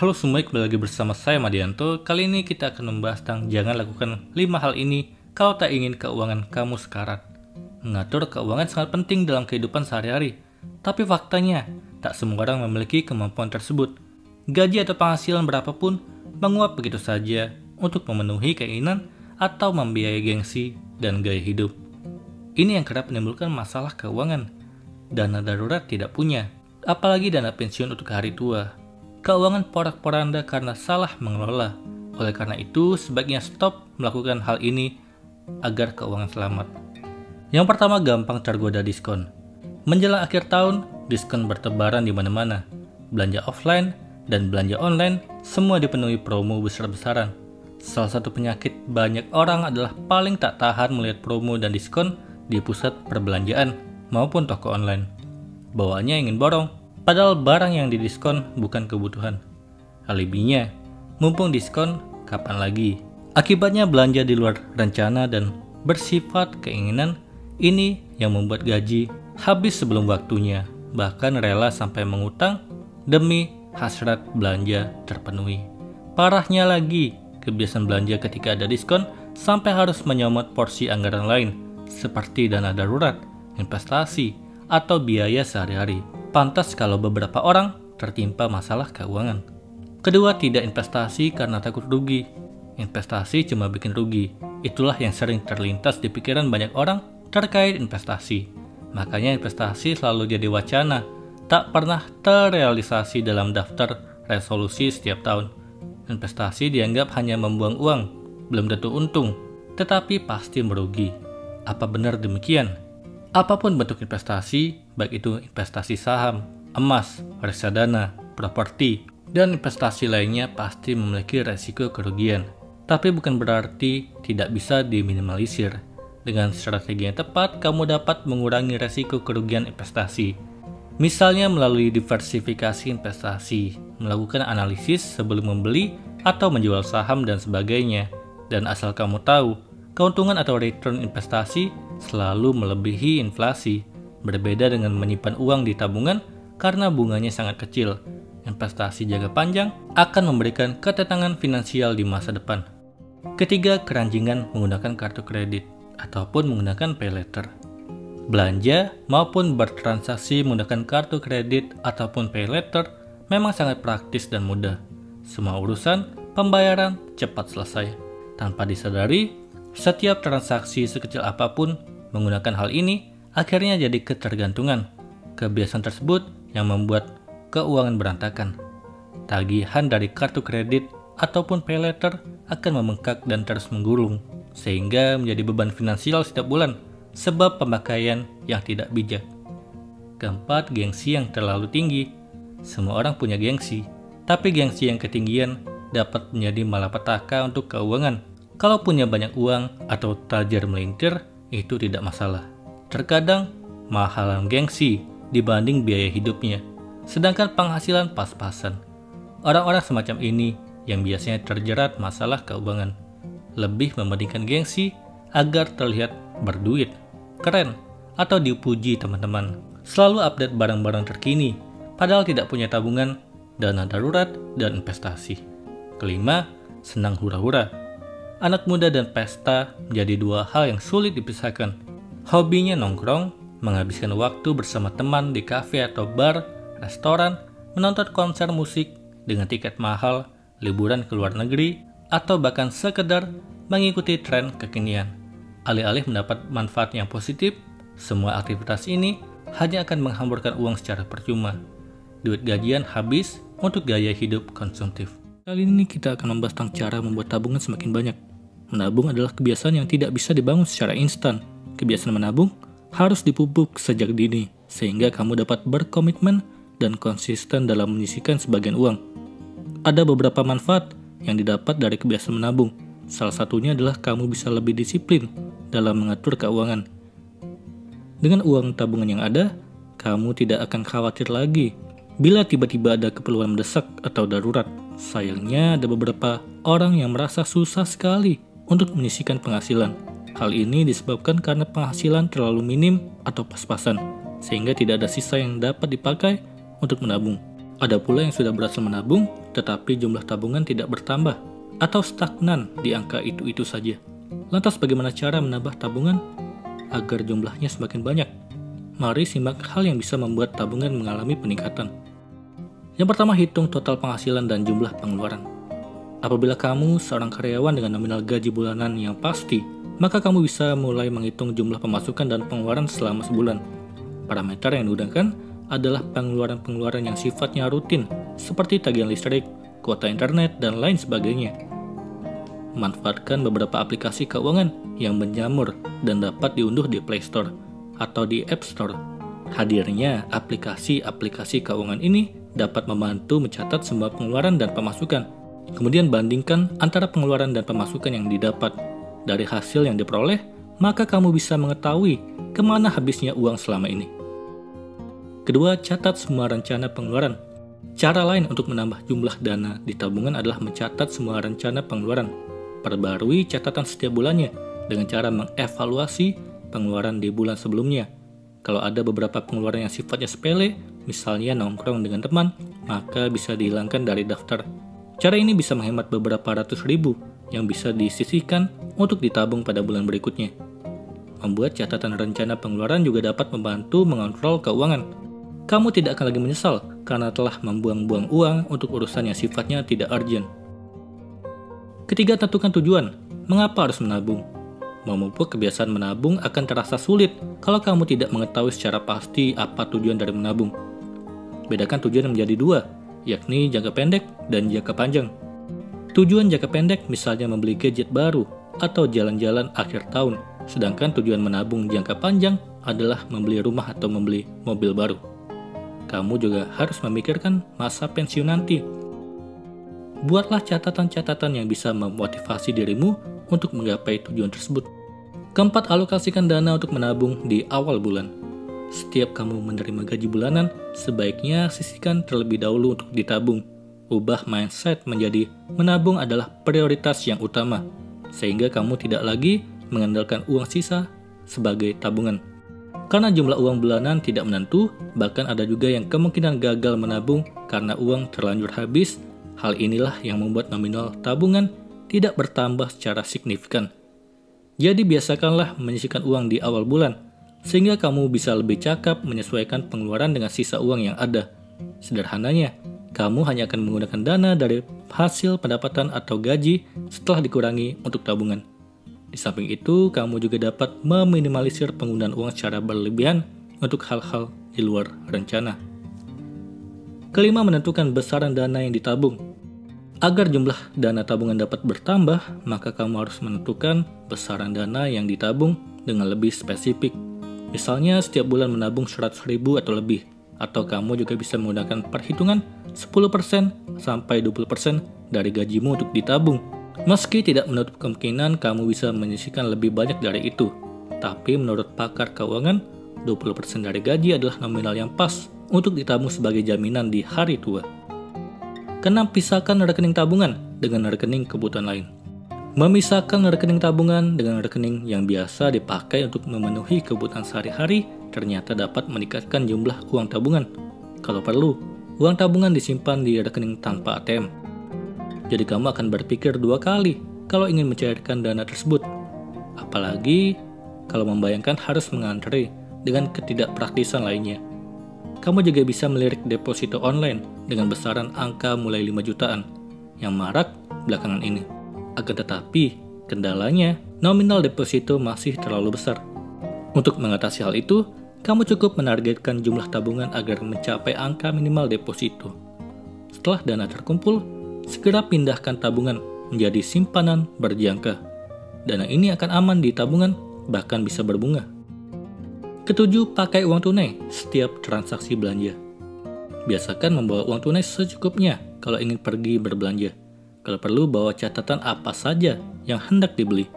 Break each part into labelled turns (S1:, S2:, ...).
S1: Halo semua, kembali lagi bersama saya Madianto. Kali ini kita akan membahas tentang jangan lakukan 5 hal ini kalau tak ingin keuangan kamu sekarat. Mengatur keuangan sangat penting dalam kehidupan sehari-hari. Tapi faktanya, tak semua orang memiliki kemampuan tersebut. Gaji atau penghasilan berapapun menguap begitu saja untuk memenuhi keinginan atau membiayai gengsi dan gaya hidup. Ini yang kerap menimbulkan masalah keuangan. Dana darurat tidak punya, apalagi dana pensiun untuk hari tua. Keuangan porak-poranda karena salah mengelola. Oleh karena itu, sebaiknya stop melakukan hal ini agar keuangan selamat. Yang pertama, gampang tergoda diskon. Menjelang akhir tahun, diskon bertebaran di mana-mana. Belanja offline dan belanja online semua dipenuhi promo besar-besaran. Salah satu penyakit banyak orang adalah paling tak tahan melihat promo dan diskon di pusat perbelanjaan maupun toko online. Bawaannya ingin borong. Padahal barang yang didiskon bukan kebutuhan. Alibinya, mumpung diskon, kapan lagi? Akibatnya belanja di luar rencana dan bersifat keinginan. Ini yang membuat gaji habis sebelum waktunya. Bahkan rela sampai mengutang demi hasrat belanja terpenuhi. Parahnya lagi, kebiasaan belanja ketika ada diskon sampai harus menyomot porsi anggaran lain seperti dana darurat, investasi, atau biaya sehari-hari. Pantas kalau beberapa orang tertimpa masalah keuangan. Kedua, tidak investasi karena takut rugi. Investasi cuma bikin rugi. Itulah yang sering terlintas di pikiran banyak orang terkait investasi. Makanya investasi selalu jadi wacana, tak pernah terrealisasi dalam daftar resolusi setiap tahun. Investasi dianggap hanya membuang uang, belum tentu untung, tetapi pasti merugi. Apa benar demikian? Apapun bentuk investasi, baik itu investasi saham, emas, reksadana, properti, dan investasi lainnya pasti memiliki resiko kerugian. Tapi bukan berarti tidak bisa diminimalisir. Dengan strategi yang tepat, kamu dapat mengurangi resiko kerugian investasi. Misalnya melalui diversifikasi investasi, melakukan analisis sebelum membeli atau menjual saham dan sebagainya. Dan asal kamu tahu, keuntungan atau return investasi selalu melebihi inflasi. Berbeda dengan menyimpan uang di tabungan karena bunganya sangat kecil. Investasi jangka panjang akan memberikan ketenangan finansial di masa depan. Ketiga, keranjingan menggunakan kartu kredit ataupun menggunakan pay later. Belanja maupun bertransaksi menggunakan kartu kredit ataupun pay later memang sangat praktis dan mudah. Semua urusan pembayaran cepat selesai. Tanpa disadari, setiap transaksi sekecil apapun menggunakan hal ini akhirnya jadi ketergantungan. Kebiasaan tersebut yang membuat keuangan berantakan. Tagihan dari kartu kredit ataupun pay later akan membengkak dan terus menggulung, sehingga menjadi beban finansial setiap bulan sebab pemakaian yang tidak bijak. Keempat, gengsi yang terlalu tinggi. Semua orang punya gengsi, tapi gengsi yang ketinggian dapat menjadi malapetaka untuk keuangan. Kalau punya banyak uang atau tajir melintir, itu tidak masalah. Terkadang, mahalan gengsi dibanding biaya hidupnya, sedangkan penghasilan pas-pasan. Orang-orang semacam ini yang biasanya terjerat masalah keuangan, lebih mementingkan gengsi agar terlihat berduit, keren, atau dipuji teman-teman. Selalu update barang-barang terkini, padahal tidak punya tabungan, dana darurat, dan investasi. Kelima, senang hura-hura. Anak muda dan pesta menjadi dua hal yang sulit dipisahkan. Hobinya nongkrong, menghabiskan waktu bersama teman di kafe atau bar, restoran, menonton konser musik dengan tiket mahal, liburan ke luar negeri, atau bahkan sekedar mengikuti tren kekinian. Alih-alih mendapat manfaat yang positif, semua aktivitas ini hanya akan menghamburkan uang secara percuma. Duit gajian habis untuk gaya hidup konsumtif. Kali ini kita akan membahas tentang cara membuat tabungan semakin banyak. Menabung adalah kebiasaan yang tidak bisa dibangun secara instan. Kebiasaan menabung harus dipupuk sejak dini, sehingga kamu dapat berkomitmen dan konsisten dalam menyisihkan sebagian uang. Ada beberapa manfaat yang didapat dari kebiasaan menabung. Salah satunya adalah kamu bisa lebih disiplin dalam mengatur keuangan. Dengan uang tabungan yang ada, kamu tidak akan khawatir lagi bila tiba-tiba ada keperluan mendesak atau darurat. Sayangnya ada beberapa orang yang merasa susah sekali untuk menyisihkan penghasilan. Hal ini disebabkan karena penghasilan terlalu minim atau pas-pasan, sehingga tidak ada sisa yang dapat dipakai untuk menabung. Ada pula yang sudah berhasil menabung, tetapi jumlah tabungan tidak bertambah atau stagnan di angka itu-itu saja. Lantas bagaimana cara menambah tabungan agar jumlahnya semakin banyak? Mari simak hal yang bisa membuat tabungan mengalami peningkatan. Yang pertama, hitung total penghasilan dan jumlah pengeluaran. Apabila kamu seorang karyawan dengan nominal gaji bulanan yang pasti, maka kamu bisa mulai menghitung jumlah pemasukan dan pengeluaran selama sebulan. Parameter yang digunakan adalah pengeluaran-pengeluaran yang sifatnya rutin, seperti tagihan listrik, kuota internet, dan lain sebagainya. Manfaatkan beberapa aplikasi keuangan yang menjamur dan dapat diunduh di Play Store atau di App Store. Hadirnya aplikasi-aplikasi keuangan ini dapat membantu mencatat semua pengeluaran dan pemasukan. Kemudian bandingkan antara pengeluaran dan pemasukan yang didapat. Dari hasil yang diperoleh, maka kamu bisa mengetahui kemana habisnya uang selama ini. Kedua, catat semua rencana pengeluaran. Cara lain untuk menambah jumlah dana di tabungan adalah mencatat semua rencana pengeluaran. Perbarui catatan setiap bulannya dengan cara mengevaluasi pengeluaran di bulan sebelumnya. Kalau ada beberapa pengeluaran yang sifatnya sepele, misalnya nongkrong dengan teman, maka bisa dihilangkan dari daftar. Cara ini bisa menghemat beberapa ratus ribu yang bisa disisihkan untuk ditabung pada bulan berikutnya. Membuat catatan rencana pengeluaran juga dapat membantu mengontrol keuangan. Kamu tidak akan lagi menyesal karena telah membuang-buang uang untuk urusan yang sifatnya tidak urgent. Ketiga, tentukan tujuan. Mengapa harus menabung? Memupuk kebiasaan menabung akan terasa sulit kalau kamu tidak mengetahui secara pasti apa tujuan dari menabung. Bedakan tujuan menjadi dua, yakni jangka pendek dan jangka panjang. Tujuan jangka pendek misalnya membeli gadget baru atau jalan-jalan akhir tahun, sedangkan tujuan menabung jangka panjang adalah membeli rumah atau membeli mobil baru. Kamu juga harus memikirkan masa pensiun nanti. Buatlah catatan-catatan yang bisa memotivasi dirimu untuk menggapai tujuan tersebut. Keempat, alokasikan dana untuk menabung di awal bulan. Setiap kamu menerima gaji bulanan, sebaiknya sisihkan terlebih dahulu untuk ditabung. Ubah mindset menjadi menabung adalah prioritas yang utama, sehingga kamu tidak lagi mengandalkan uang sisa sebagai tabungan. Karena jumlah uang bulanan tidak menentu, bahkan ada juga yang kemungkinan gagal menabung karena uang terlanjur habis. Hal inilah yang membuat nominal tabungan tidak bertambah secara signifikan. Jadi biasakanlah menyisihkan uang di awal bulan, sehingga kamu bisa lebih cakap menyesuaikan pengeluaran dengan sisa uang yang ada. Sederhananya, kamu hanya akan menggunakan dana dari hasil pendapatan atau gaji setelah dikurangi untuk tabungan. Di samping itu, kamu juga dapat meminimalisir penggunaan uang secara berlebihan untuk hal-hal di luar rencana. Kelima, menentukan besaran dana yang ditabung. Agar jumlah dana tabungan dapat bertambah, maka kamu harus menentukan besaran dana yang ditabung dengan lebih spesifik. Misalnya setiap bulan menabung 100 ribu atau lebih, atau kamu juga bisa menggunakan perhitungan 10% sampai 20% dari gajimu untuk ditabung. Meski tidak menutup kemungkinan kamu bisa menyisihkan lebih banyak dari itu, tapi menurut pakar keuangan, 20% dari gaji adalah nominal yang pas untuk ditabung sebagai jaminan di hari tua. Keenam, pisahkan rekening tabungan dengan rekening kebutuhan lain. Memisahkan rekening tabungan dengan rekening yang biasa dipakai untuk memenuhi kebutuhan sehari-hari ternyata dapat meningkatkan jumlah uang tabungan. Kalau perlu, uang tabungan disimpan di rekening tanpa ATM. Jadi kamu akan berpikir dua kali kalau ingin mencairkan dana tersebut. Apalagi kalau membayangkan harus mengantri dengan ketidakpraktisan lainnya. Kamu juga bisa melirik deposito online dengan besaran angka mulai 5 jutaan yang marak belakangan ini. Akan tetapi, kendalanya nominal deposito masih terlalu besar. Untuk mengatasi hal itu, kamu cukup menargetkan jumlah tabungan agar mencapai angka minimal deposito. Setelah dana terkumpul, segera pindahkan tabungan menjadi simpanan berjangka. Dana ini akan aman di tabungan, bahkan bisa berbunga. Ketujuh, pakai uang tunai setiap transaksi belanja. Biasakan membawa uang tunai secukupnya kalau ingin pergi berbelanja. Kalau perlu, bawa catatan apa saja yang hendak dibeli.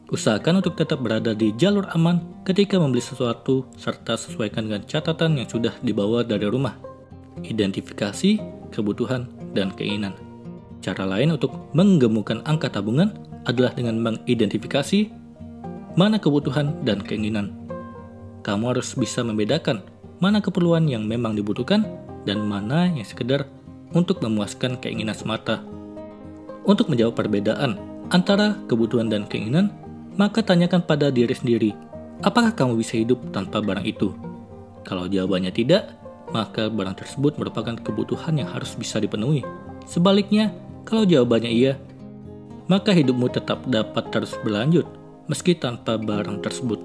S1: Usahakan untuk tetap berada di jalur aman ketika membeli sesuatu, serta sesuaikan dengan catatan yang sudah dibawa dari rumah. Identifikasi, kebutuhan, dan keinginan. Cara lain untuk menggemukkan angka tabungan adalah dengan mengidentifikasi mana kebutuhan dan keinginan. Kamu harus bisa membedakan mana keperluan yang memang dibutuhkan dan mana yang sekedar untuk memuaskan keinginan semata. Untuk menjawab perbedaan antara kebutuhan dan keinginan, maka tanyakan pada diri sendiri, apakah kamu bisa hidup tanpa barang itu? Kalau jawabannya tidak, maka barang tersebut merupakan kebutuhan yang harus bisa dipenuhi. Sebaliknya, kalau jawabannya iya, maka hidupmu tetap dapat terus berlanjut, meski tanpa barang tersebut.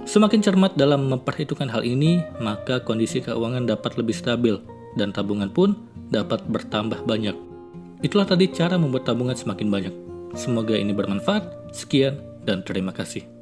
S1: Semakin cermat dalam memperhitungkan hal ini, maka kondisi keuangan dapat lebih stabil, dan tabungan pun dapat bertambah banyak. Itulah tadi cara membuat tabungan semakin banyak. Semoga ini bermanfaat. Sekian, dan terima kasih.